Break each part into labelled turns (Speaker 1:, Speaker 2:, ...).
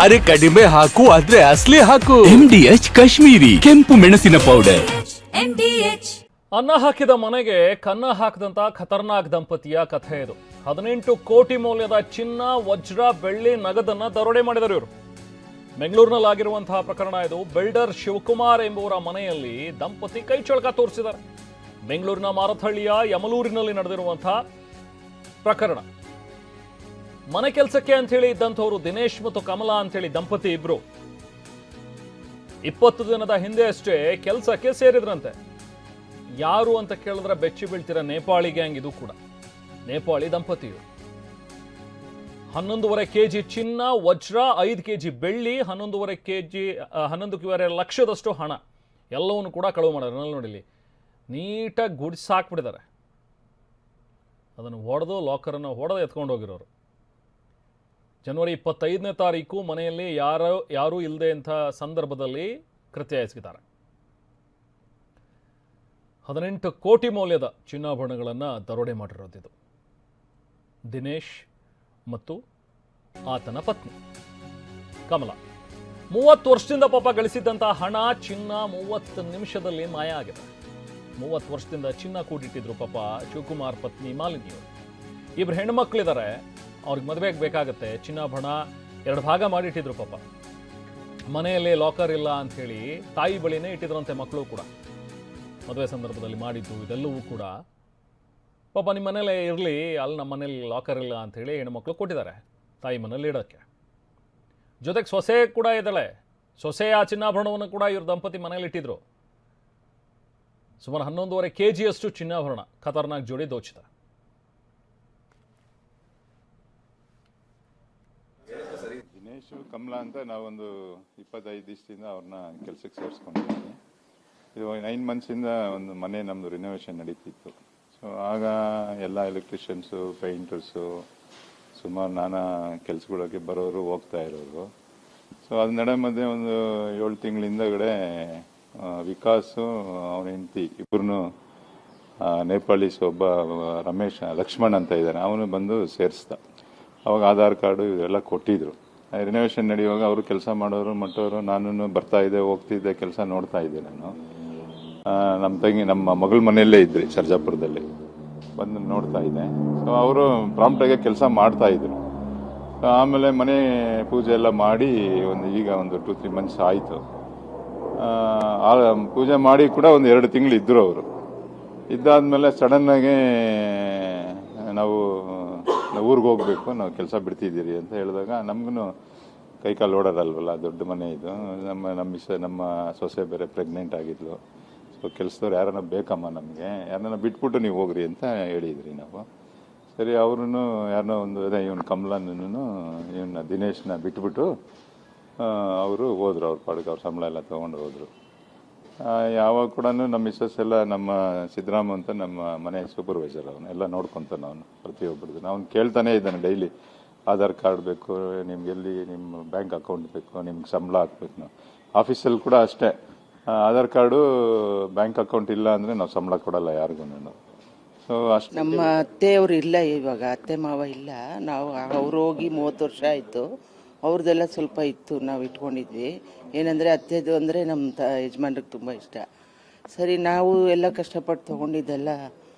Speaker 1: ಅರೆ ಕಡಿಮೆ ಹಾಕು ಆದ್ರೆ ಅಸ್ಲಿ ಹಾಕು. MDH ಕಾಶ್ಮೀರಿ ಕೆಂಪು ಮೆಣಸಿನ ಪೌಡರ್.
Speaker 2: ಅನ್ನ ಹಾಕಿದ ಮನೆಗೆ ಕನ್ನ ಹಾಕದಂತ ಖತರ್ನಾಕ್ ದಂಪತಿಯ ಕಥೆ ಇದು. 18 ಕೋಟಿ ಮೌಲ್ಯದ ಚಿನ್ನ, ವಜ್ರ, ಬೆಳ್ಳಿ, ನಗದನ್ನ ದರೋಡೆ ಮಾಡಿದರು ಇವರು. ಬೆಂಗಳೂರಿನಲ್ಲಾಗಿರುವಂತಹ ಪ್ರಕರಣ ಇದು. ಬಿಲ್ಡರ್ ಶಿವಕುಮಾರ್ ಎಂಬುವರ ಮನೆಯಲ್ಲಿ ದಂಪತಿ ಕೈ ಚಳಕ ತೋರಿಸಿದ್ದಾರೆ. ಬೆಂಗಳೂರಿನ ಮಾರತಹಳ್ಳಿಯ ಯಮಲೂರಿನಲ್ಲಿ ನಡೆದಿರುವಂತಹ ಪ್ರಕರಣ. ಮನೆ ಕೆಲಸಕ್ಕೆ ಅಂತ ಹೇಳಿ ಇದ್ದಂಥವ್ರು ದಿನೇಶ್ ಮತ್ತು ಕಮಲಾ ಅಂತ ಹೇಳಿ ದಂಪತಿ ಇಬ್ರು 20 ದಿನದ ಹಿಂದೆ ಅಷ್ಟೇ ಕೆಲಸಕ್ಕೆ ಸೇರಿದ್ರಂತೆ. ಯಾರು ಅಂತ ಕೇಳಿದ್ರೆ ಬೆಚ್ಚಿ ಬೀಳ್ತಿರ ನೇಪಾಳಿ ಗ್ಯಾಂಗ್ ಇದು ಕೂಡ. ನೇಪಾಳಿ ದಂಪತಿಯು 11.5 ಕೆಜಿ ಚಿನ್ನ, ವಜ್ರ, 5 ಕೆಜಿ ಬೆಳ್ಳಿ, 11 ಲಕ್ಷದಷ್ಟು ಹಣ ಎಲ್ಲವನ್ನು ಕೂಡ ಕಳುವು ಮಾಡಿದ್ರು. ನೋಡಿಲಿ ನೀಟಾಗಿ ಗುಡಿಸಿ ಹಾಕ್ಬಿಟ್ಟಿದ್ದಾರೆ. ಅದನ್ನು ಹೊಡೆದು ಲಾಕರನ್ನು ಹೊಡೆದು ಎತ್ಕೊಂಡು ಹೋಗಿರೋರು. ಜನವರಿ 25ನೇ ತಾರೀಕು ಮನೆಯಲ್ಲಿ ಯಾರೂ ಇಲ್ಲದೆ ಅಂತ ಸಂದರ್ಭದಲ್ಲಿ ಕೃತ್ಯ ಎಸಗಿದ್ದಾರೆ. 18 ಕೋಟಿ ಮೌಲ್ಯದ ಚಿನ್ನಾಭರಣಗಳನ್ನು ದರೋಡೆ ಮಾಡಿರೋದಿದು. ದಿನೇಶ್ ಮತ್ತು ಆತನ ಪತ್ನಿ ಕಮಲಾ 30 ವರ್ಷದಿಂದ ಪಾಪ ಗಳಿಸಿದ್ದಂಥ ಹಣ, ಚಿನ್ನ 30 ನಿಮಿಷದಲ್ಲಿ ಮಾಯ ಆಗಿದೆ. 30 ವರ್ಷದಿಂದ ಚಿನ್ನ ಕೂಡಿಟ್ಟಿದ್ರು ಪಾಪ ಶಿವಕುಮಾರ್ ಪತ್ನಿ ಮಾಲಿನಿಯವರು. ಇಬ್ರು ಹೆಣ್ಮಕ್ಳಿದ್ದಾರೆ, ಅವ್ರಿಗೆ ಮದುವೆಗೆ ಬೇಕಾಗತ್ತೆ. ಚಿನ್ನಾಭರಣ 2 ಭಾಗ ಮಾಡಿಟ್ಟಿದ್ರು ಪಾಪ. ಮನೆಯಲ್ಲಿ ಲಾಕರ್ ಇಲ್ಲ ಅಂಥೇಳಿ ತಾಯಿ ಬಳಿನೇ ಇಟ್ಟಿದ್ರಂತೆ ಮಕ್ಕಳು ಕೂಡ. ಮದುವೆ ಸಂದರ್ಭದಲ್ಲಿ ಮಾಡಿದ್ದು ಇದೆಲ್ಲವೂ ಕೂಡ ಪಾಪ ನಿಮ್ಮ ಮನೇಲೇ ಇರಲಿ, ಅಲ್ಲಿ ನಮ್ಮ ಮನೇಲಿ ಲಾಕರ್ ಇಲ್ಲ ಅಂಥೇಳಿ ಹೆಣ್ಮಕ್ಳು ಕೊಟ್ಟಿದ್ದಾರೆ ತಾಯಿ ಮನೇಲಿ ಇಡೋಕ್ಕೆ. ಜೊತೆಗೆ ಸೊಸೆ ಕೂಡ ಇದ್ದಾಳೆ. ಸೊಸೆಯ ಚಿನ್ನಾಭರಣವನ್ನು ಕೂಡ ಇವ್ರ ದಂಪತಿ ಮನೇಲಿ ಇಟ್ಟಿದ್ರು. ಸುಮಾರು 11.5 ಕೆಜಿಯಷ್ಟು ಚಿನ್ನಾಭರಣ ಖತರ್ನಾಕ್ ಜೋಡಿ ದೋಚಿದ.
Speaker 3: ದಿನೇಶ್ ಕಮಲಾ ಅಂತ ನಾವೊಂದು 25 ದಿವಸದಿಂದ ಅವ್ರನ್ನ ಕೆಲಸಕ್ಕೆ ಸೇರಿಸ್ಕೊಂಡಿದ್ದೀನಿ. ಇದು 9 ಮಂತ್ಸಿಂದ ಒಂದು ಮನೆ ನಮ್ಮದು ರಿನೋವೇಷನ್ ನಡೀತಿತ್ತು. ಸೊ ಆಗ ಎಲ್ಲ ಎಲೆಕ್ಟ್ರಿಷಿಯನ್ಸು, ಪೇಂಟರ್ಸು, ಸುಮಾರು ನಾನಾ ಕೆಲಸಗಳಿಗೆ ಬರೋರು, ಹೋಗ್ತಾ ಇರೋರು. ಸೊ ಅದು ನಡೆ ಮಧ್ಯೆ ಒಂದು 7 ತಿಂಗಳಿಂದಗಡೆ ವಿಕಾಸು ಅವನ ಹೆಂಡತಿ ಇಬ್ಬರನ್ನು ನೇಪಾಳೀಸ್ ಒಬ್ಬ ರಮೇಶ್ ಲಕ್ಷ್ಮಣ್ ಅಂತ ಇದ್ದಾನೆ, ಅವನು ಬಂದು ಸೇರಿಸ್ದ. ಅವಾಗ ಆಧಾರ್ ಕಾರ್ಡು ಇವೆಲ್ಲ ಕೊಟ್ಟಿದ್ರು. ರಿನೋವೇಷನ್ ನಡೆಯುವಾಗ ಅವರು ಕೆಲಸ ಮಾಡೋರು ಮಟ್ಟವರು, ನಾನು ಬರ್ತಾ ಇದ್ದೆ, ಹೋಗ್ತಿದ್ದೆ, ಕೆಲಸ ನೋಡ್ತಾ ಇದ್ದೆ. ನಾನು ನಮ್ಮ ಮಗಳ ಮನೆಯಲ್ಲೇ ಇದ್ರಿ ಸರ್ಜಾಪುರದಲ್ಲಿ, ಬಂದು ನೋಡ್ತಾ ಇದ್ದೆ. ಸೊ ಅವರು ಪ್ರಾಂಪ್ಟಾಗೆ ಕೆಲಸ ಮಾಡ್ತಾ ಇದ್ರು. ಆಮೇಲೆ ಮನೆ ಪೂಜೆ ಎಲ್ಲ ಮಾಡಿ ಈಗ ಒಂದು 2-3 ಮಂತ್ಸ್ ಆಯಿತು. ಪೂಜೆ ಮಾಡಿ ಕೂಡ ಒಂದು 2 ತಿಂಗಳು ಇದ್ದರು ಅವರು. ಇದ್ದಾದ್ಮೇಲೆ ಸಡನ್ನಾಗಿ ನಾವು ಊರಿಗೆ ಹೋಗ್ಬೇಕು, ನಾವು ಕೆಲಸ ಬಿಡ್ತಿದ್ದೀರಿ ಅಂತ ಹೇಳಿದಾಗ ನಮಗೂ ಕೈಕಾಲು ಓಡೋದಲ್ವಲ್ಲ, ದೊಡ್ಡ ಮನೆ ಇದು. ನಮ್ಮ ಸೊಸೆ ಬೇರೆ ಪ್ರೆಗ್ನೆಂಟ್ ಆಗಿದ್ಲು. ಸೊ ಕೆಲಸದವ್ರು ಯಾರನ್ನ ಬೇಕಮ್ಮ, ನಮಗೆ ಯಾರನ್ನ ಬಿಟ್ಬಿಟ್ಟು ನೀವು ಹೋಗ್ರಿ ಅಂತ ಹೇಳಿದ್ರಿ ನಾವು. ಸರಿ, ಅವ್ರೂ ಯಾರನ್ನೋ ಒಂದು ಇವನು ಕಮಲನೂ ಇವನ್ನ ದಿನೇಶ್ನ ಬಿಟ್ಬಿಟ್ಟು ಅವರು ಹೋದ್ರು. ಅವ್ರ ಪಾಡಿಗೆ ಅವ್ರ ಸಂಬಳ ಎಲ್ಲ ತೊಗೊಂಡು ಹೋದರು. ಯಾವಾಗ ಕೂಡ ನಮ್ಮ ಮಿಸ್ಸಸ್ ಎಲ್ಲ, ನಮ್ಮ ಸಿದ್ದರಾಮ ಅಂತ ನಮ್ಮ ಮನೆ ಸೂಪರ್ವೈಸರ್, ಅವನು ಎಲ್ಲ ನೋಡ್ಕೊತಾನೆ. ಅವನು ಪ್ರತಿಯೊಬ್ಬರದ್ದು ಅವನು ಕೇಳ್ತಾನೆ ಇದ್ದಾನೆ ಡೈಲಿ. ಆಧಾರ್ ಕಾರ್ಡ್ ಬೇಕು ನಿಮ್ಗೆ, ಎಲ್ಲಿ ನಿಮ್ಮ ಬ್ಯಾಂಕ್ ಅಕೌಂಟ್ ಬೇಕು, ನಿಮ್ಗೆ ಸಂಬಳ ಹಾಕ್ಬೇಕು. ನಾವು ಆಫೀಸಲ್ಲಿ ಕೂಡ ಅಷ್ಟೇ, ಆಧಾರ್ ಕಾರ್ಡು ಬ್ಯಾಂಕ್ ಅಕೌಂಟ್ ಇಲ್ಲ ಅಂದರೆ ನಾವು ಸಂಬಳ ಕೊಡಲ್ಲ ಯಾರಿಗೂ. ಸೊ ಅಷ್ಟು
Speaker 4: ನಮ್ಮ ಅತ್ತೆಯವರು ಇಲ್ಲ, ಇವಾಗ ಅತ್ತೆ ಮಾವ ಇಲ್ಲ. ನಾವು ಅವ್ರು ಹೋಗಿ 30 ವರ್ಷ ಆಯಿತು. ಅವ್ರದ್ದೆಲ್ಲ ಸ್ವಲ್ಪ ಇತ್ತು, ನಾವು ಇಟ್ಕೊಂಡಿದ್ವಿ. ಏನಂದರೆ ಅತ್ತೆದು ಅಂದರೆ ನಮ್ಮ ಯಜಮಾನ್ರಿಗೆ ತುಂಬ ಇಷ್ಟ. ಸರಿ, ನಾವು ಎಲ್ಲ ಕಷ್ಟಪಟ್ಟು ತೊಗೊಂಡಿದ್ದೆಲ್ಲ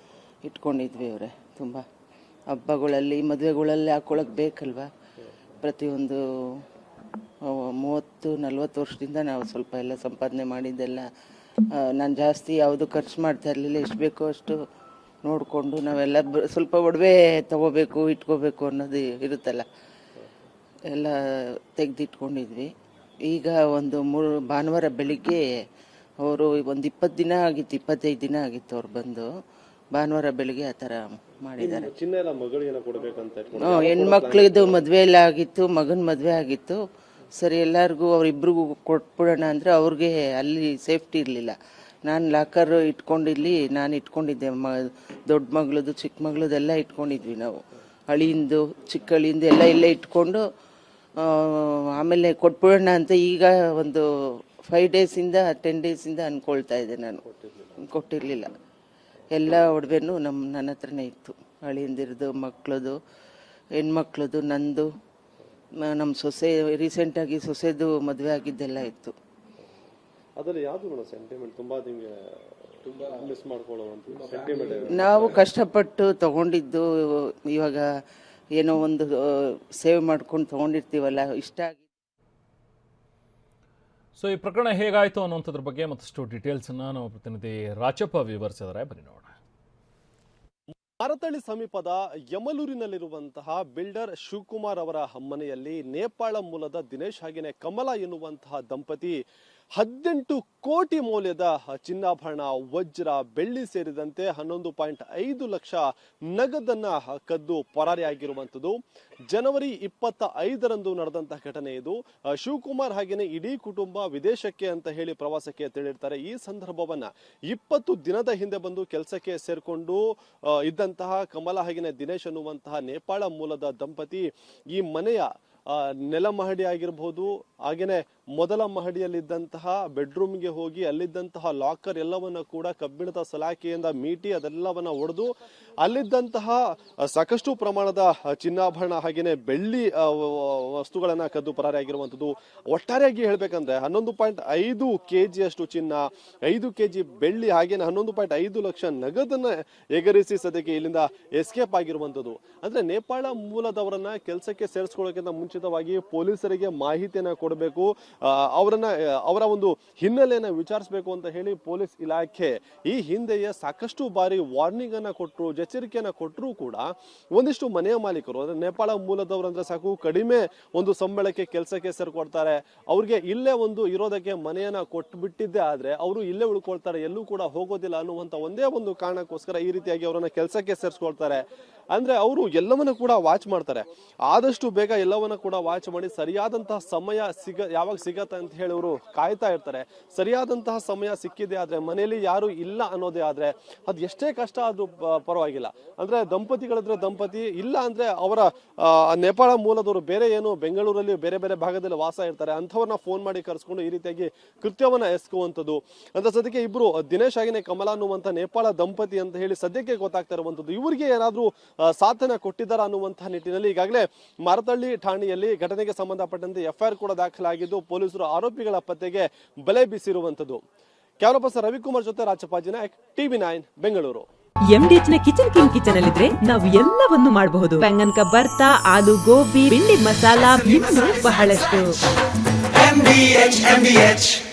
Speaker 4: ಇಟ್ಕೊಂಡಿದ್ವಿ. ಅವರೇ ತುಂಬ ಹಬ್ಬಗಳಲ್ಲಿ, ಮದುವೆಗಳಲ್ಲಿ ಹಾಕ್ಕೊಳಕ್ಕೆ ಬೇಕಲ್ವ. ಪ್ರತಿಯೊಂದು 30-40 ವರ್ಷದಿಂದ ನಾವು ಸ್ವಲ್ಪ ಎಲ್ಲ ಸಂಪಾದನೆ ಮಾಡಿದ್ದೆಲ್ಲ. ನಾನು ಜಾಸ್ತಿ ಯಾವುದು ಖರ್ಚು ಮಾಡ್ತಾ ಇರಲಿಲ್ಲ. ಎಷ್ಟು ಬೇಕೋ ಅಷ್ಟು ನೋಡಿಕೊಂಡು ನಾವೆಲ್ಲ ಸ್ವಲ್ಪ ಒಡವೆ ತೊಗೋಬೇಕು, ಇಟ್ಕೋಬೇಕು ಅನ್ನೋದು ಇರುತ್ತಲ್ಲ, ಎಲ್ಲ ತೆಗೆದಿಟ್ಕೊಂಡಿದ್ವಿ. ಈಗ ಒಂದು ಭಾನುವಾರ ಬೆಳಿಗ್ಗೆ ಅವರು ಒಂದು 20 ದಿನ ಆಗಿತ್ತು, 25 ದಿನ ಆಗಿತ್ತು ಅವ್ರು ಬಂದು. ಭಾನುವಾರ ಬೆಳಿಗ್ಗೆ ಆ ಥರ ಮಾಡಿದ್ದಾರೆ. ಹೆಣ್ಮಕ್ಳದ್ದು ಮದುವೆ ಎಲ್ಲ ಆಗಿತ್ತು, ಮಗನ ಮದುವೆ ಆಗಿತ್ತು. ಸರಿ, ಎಲ್ಲರಿಗೂ ಅವರಿಬ್ರಿಗೂ ಕೊಟ್ಬಿಡೋಣ ಅಂದರೆ ಅವ್ರಿಗೆ ಅಲ್ಲಿ ಸೇಫ್ಟಿ ಇರಲಿಲ್ಲ. ನಾನು ಲಾಕರ್ ಇಟ್ಕೊಂಡಿಲ್ಲಿ, ನಾನು ಇಟ್ಕೊಂಡಿದ್ದೆ. ದೊಡ್ಡ ಮಗಳದು, ಚಿಕ್ಕ ಮಗಳದೆಲ್ಲ ಇಟ್ಕೊಂಡಿದ್ವಿ ನಾವು. ಅಳಿಯಿಂದ, ಚಿಕ್ಕ ಅಳಿಯಿಂದ ಎಲ್ಲ ಇಲ್ಲೇ ಇಟ್ಕೊಂಡು ಆಮೇಲೆ ಕೊಟ್ಬಿಡೋಣ ಅಂತ ಈಗ ಒಂದು 5 ಡೇಸಿಂದ 10 ಡೇಸಿಂದ ಅಂದ್ಕೊಳ್ತಾ ಇದ್ದೆ. ನಾನು ಕೊಟ್ಟಿರಲಿಲ್ಲ. ಎಲ್ಲ ಒಡವೆನೂ ನನ್ನ ಹತ್ರನೇ ಇತ್ತು. ಅಳಿಯಂದಿರದು, ಮಕ್ಕಳದು, ಹೆಣ್ಮಕ್ಳದು, ನಂದು, ನಮ್ಮ ಸೊಸೆ ರೀಸೆಂಟಾಗಿ ಸೊಸೆದು ಮದುವೆ ಆಗಿದ್ದೆಲ್ಲ ಇತ್ತು.
Speaker 5: ಅದರಲ್ಲಿ ಯಾವುದು ಮೇಡಮ್ ಸೆಂಟಿಮೆಂಟ್ ತುಂಬ ನಿಮಗೆ ತುಂಬ ಮಿಸ್ ಮಾಡ್ಕೊಳ್ಳೋವಂಥ ಸೆಂಟಿಮೆಂಟ್?
Speaker 4: ನಾವು ಕಷ್ಟಪಟ್ಟು ತಗೊಂಡಿದ್ದು, ಇವಾಗ ಏನೋ ಒಂದು ಸೇವ್ ಮಾಡ್ಕೊಂಡು ತಗೊಂಡಿರ್ತೀವಲ್ಲ, ಇಷ್ಟ ಆಗಿ.
Speaker 2: ಸೊ ಈ ಪ್ರಕರಣ ಹೇಗಾಯಿತು ಅನ್ನೋಂಥದ್ರ ಬಗ್ಗೆ ಮತ್ತಷ್ಟು ಡೀಟೇಲ್ಸನ್ನು ನಮ್ಮ ಪ್ರತಿನಿಧಿ ರಾಚಪ್ಪ ವಿವರಿಸಿದ್ದಾರೆ. ಬನ್ನಿ ನೋಡೋಣ.
Speaker 5: ಮಾರತಳ್ಳಿ ಸಮೀಪದ ಯಮಲೂರಿನಲ್ಲಿರುವಂತಹ ಬಿಲ್ಡರ್ ಶಿವಕುಮಾರ್ ಅವರ ಮನೆಯಲ್ಲಿ ನೇಪಾಳ ಮೂಲದ ದಿನೇಶ್ ಹಾಗೆಯೇ ಕಮಲಾ ಎನ್ನುವಂತಹ ದಂಪತಿ 18 ಕೋಟಿ ಮೌಲ್ಯದ ಚಿನ್ನಾಭರಣ, ವಜ್ರ, ಬೆಳ್ಳಿ ಸೇರಿದಂತೆ 11.5 ಲಕ್ಷ ನಗದನ್ನ ಕದ್ದು ಪರಾರಿಯಾಗಿರುವಂಥದ್ದು. ಜನವರಿ 25ರಂದು ನಡೆದಂತಹ ಘಟನೆ ಇದು. ಶಿವಕುಮಾರ್ ಹಾಗೇನೆ ಇಡೀ ಕುಟುಂಬ ವಿದೇಶಕ್ಕೆ ಅಂತ ಹೇಳಿ ಪ್ರವಾಸಕ್ಕೆ ತೆರಳಿರ್ತಾರೆ. ಈ ಸಂದರ್ಭವನ್ನ 20 ದಿನದ ಹಿಂದೆ ಬಂದು ಕೆಲಸಕ್ಕೆ ಸೇರ್ಕೊಂಡು ಇದ್ದಂತಹ ಕಮಲಾ ಹಾಗೇನೆ ದಿನೇಶ್ ಅನ್ನುವಂತಹ ನೇಪಾಳ ಮೂಲದ ದಂಪತಿ ಈ ಮನೆಯ ನೆಲ ಮಹಡಿ ಆಗಿರಬಹುದು, ಹಾಗೇನೆ ಮೊದಲ ಮಹಡಿಯಲ್ಲಿದ್ದಂತಹ ಬೆಡ್ರೂಮ್ಗೆ ಹೋಗಿ ಅಲ್ಲಿದ್ದಂತಹ ಲಾಕರ್ ಎಲ್ಲವನ್ನ ಕೂಡ ಕಬ್ಬಿಣದ ಸಲಾಕೆಯಿಂದ ಮೀಟಿ ಅದೆಲ್ಲವನ್ನ ಒಡೆದು ಅಲ್ಲಿದ್ದಂತಹ ಸಾಕಷ್ಟು ಪ್ರಮಾಣದ ಚಿನ್ನಾಭರಣ ಹಾಗೇನೆ ಬೆಳ್ಳಿ ವಸ್ತುಗಳನ್ನ ಕದ್ದು ಪರಾರಿಯಾಗಿರುವಂಥದ್ದು. ಒಟ್ಟಾರೆಯಾಗಿ ಹೇಳ್ಬೇಕಂದ್ರೆ 11.5 kg ಚಿನ್ನ, 5 kg ಬೆಳ್ಳಿ ಹಾಗೇನೆ 11.5 ಲಕ್ಷ ನಗದನ್ನ ಎಗರಿಸಿ ಸದ್ಯಕ್ಕೆ ಇಲ್ಲಿಂದ ಎಸ್ಕೇಪ್ ಆಗಿರುವಂಥದ್ದು. ಅಂದ್ರೆ ನೇಪಾಳ ಮೂಲದವರನ್ನ ಕೆಲಸಕ್ಕೆ ಸೇರಿಸ್ಕೊಳ್ಳೋಕ್ಕಿಂತ ಮುಂಚಿತವಾಗಿ ಪೊಲೀಸರಿಗೆ ಮಾಹಿತಿಯನ್ನ ಕೊಡಬೇಕು, ಅವರ ಒಂದು ಹಿನ್ನೆಲೆಯನ್ನ ವಿಚಾರಿಸಬೇಕು ಅಂತ ಹೇಳಿ ಪೊಲೀಸ್ ಇಲಾಖೆ ಈ ಹಿಂದೆಯೇ ಸಾಕಷ್ಟು ಬಾರಿ ವಾರ್ನಿಂಗ್ ಅನ್ನ ಕೊಟ್ಟರು, ಎಚ್ಚರಿಕೆಯನ್ನ ಕೊಟ್ಟರು ಕೂಡ ಒಂದಿಷ್ಟು ಮನೆಯ ಮಾಲೀಕರು ಅಂದ್ರೆ ನೇಪಾಳ ಮೂಲದವರು ಅಂದ್ರೆ ಸಾಕು ಕಡಿಮೆ ಒಂದು ಸಂಬಳಕ್ಕೆ ಕೆಲಸಕ್ಕೆ ಸೇರ್ಕೊಡ್ತಾರೆ, ಅವ್ರಿಗೆ ಇಲ್ಲೇ ಒಂದು ಇರೋದಕ್ಕೆ ಮನೆಯನ್ನ ಕೊಟ್ಟು ಬಿಟ್ಟಿದ್ದೆ ಆದ್ರೆ ಅವರು ಇಲ್ಲೇ ಉಳ್ಕೊಳ್ತಾರೆ, ಎಲ್ಲೂ ಕೂಡ ಹೋಗೋದಿಲ್ಲ ಅನ್ನುವಂತ ಒಂದೇ ಒಂದು ಕಾರಣಕ್ಕೋಸ್ಕರ ಈ ರೀತಿಯಾಗಿ ಅವರನ್ನ ಕೆಲಸಕ್ಕೆ ಸೇರಿಸ್ಕೊಳ್ತಾರೆ. ಅಂದ್ರೆ ಅವರು ಎಲ್ಲವನ್ನ ಕೂಡ ವಾಚ್ ಮಾಡ್ತಾರೆ, ಆದಷ್ಟು ಬೇಗ ಎಲ್ಲವನ್ನ ಕೂಡ ವಾಚ್ ಮಾಡಿ ಸರಿಯಾದಂತಹ ಸಮಯ ಯಾವಾಗ ಸಿಗತ್ತೆ ಅಂತ ಹೇಳಿ ಅವರು ಕಾಯ್ತಾ ಇರ್ತಾರೆ. ಸರಿಯಾದಂತಹ ಸಮಯ ಸಿಕ್ಕಿದೆ ಆದ್ರೆ ಮನೆಯಲ್ಲಿ ಯಾರು ಇಲ್ಲ ಅನ್ನೋದೇ ಆದ್ರೆ ಅದು ಎಷ್ಟೇ ಕಷ್ಟ ಆದ್ರೂ ಪರವಾಗಿಲ್ಲ. ಅಂದ್ರೆ ದಂಪತಿಗಳಿದ್ರೆ ದಂಪತಿ, ಇಲ್ಲ ಅಂದ್ರೆ ಅವರ ನೇಪಾಳ ಮೂಲದವರು ಬೇರೆ ಏನು ಬೆಂಗಳೂರಲ್ಲಿ ಬೇರೆ ಬೇರೆ ಭಾಗದಲ್ಲಿ ವಾಸ ಇರ್ತಾರೆ, ಅಂಥವ್ರನ್ನ ಫೋನ್ ಮಾಡಿ ಕರೆಸ್ಕೊಂಡು ಈ ರೀತಿಯಾಗಿ ಕೃತ್ಯವನ್ನ ಎಸ್ಕುವಂಥದ್ದು. ಅಂತ ಸದ್ಯಕ್ಕೆ ಇಬ್ರು ದಿನೇಶ್ ಹಾಗೇನೆ ಕಮಲಾ ಅನ್ನುವಂಥ ನೇಪಾಳ ದಂಪತಿ ಅಂತ ಹೇಳಿ ಸದ್ಯಕ್ಕೆ ಗೊತ್ತಾಗ್ತಾ ಇರುವಂಥದ್ದು. ಇವರಿಗೆ ಏನಾದ್ರೂ ಸಾಥನ ಕೊಟ್ಟಿದ್ದಾರ ಅನ್ನುವಂತಹ ನಿಟ್ಟಿನಲ್ಲಿ ಈಗಾಗಲೇ ಮಾರತಳ್ಳಿ ಠಾಣೆಯಲ್ಲಿ ಘಟನೆಗೆ ಸಂಬಂಧಪಟ್ಟಂತೆ FIR ಕೂಡ ದಾಖಲಾಗಿದ್ದು ಪೊಲೀಸರು ಆರೋಪಿಗಳ ಪತ್ತೆಗೆ ಬಲೆ ಬೀಸಿರುವಂಥದ್ದು. ಕ್ಯಾಮರಾ ಪರ್ಸನ್ ರವಿಕುಮಾರ್ ಜೊತೆ ರಾಚಪ್ಪಾಜಿ ನಾಯಕ್, TV9 ಬೆಂಗಳೂರು.
Speaker 6: MDH ನ ಕಿಚನ್ ಅಲ್ಲಿದ್ರೆ ನಾವು ಎಲ್ಲವನ್ನು ಮಾಡಬಹುದು. ಬೆಂಗನ್ ಕಾ ಬರ್ತಾ, ಆಲೂ ಗೋಬಿ, ಭಿಂಡಿ ಮಸಾಲಾ, ಇನ್ನೂ ಬಹಳಷ್ಟು. MDH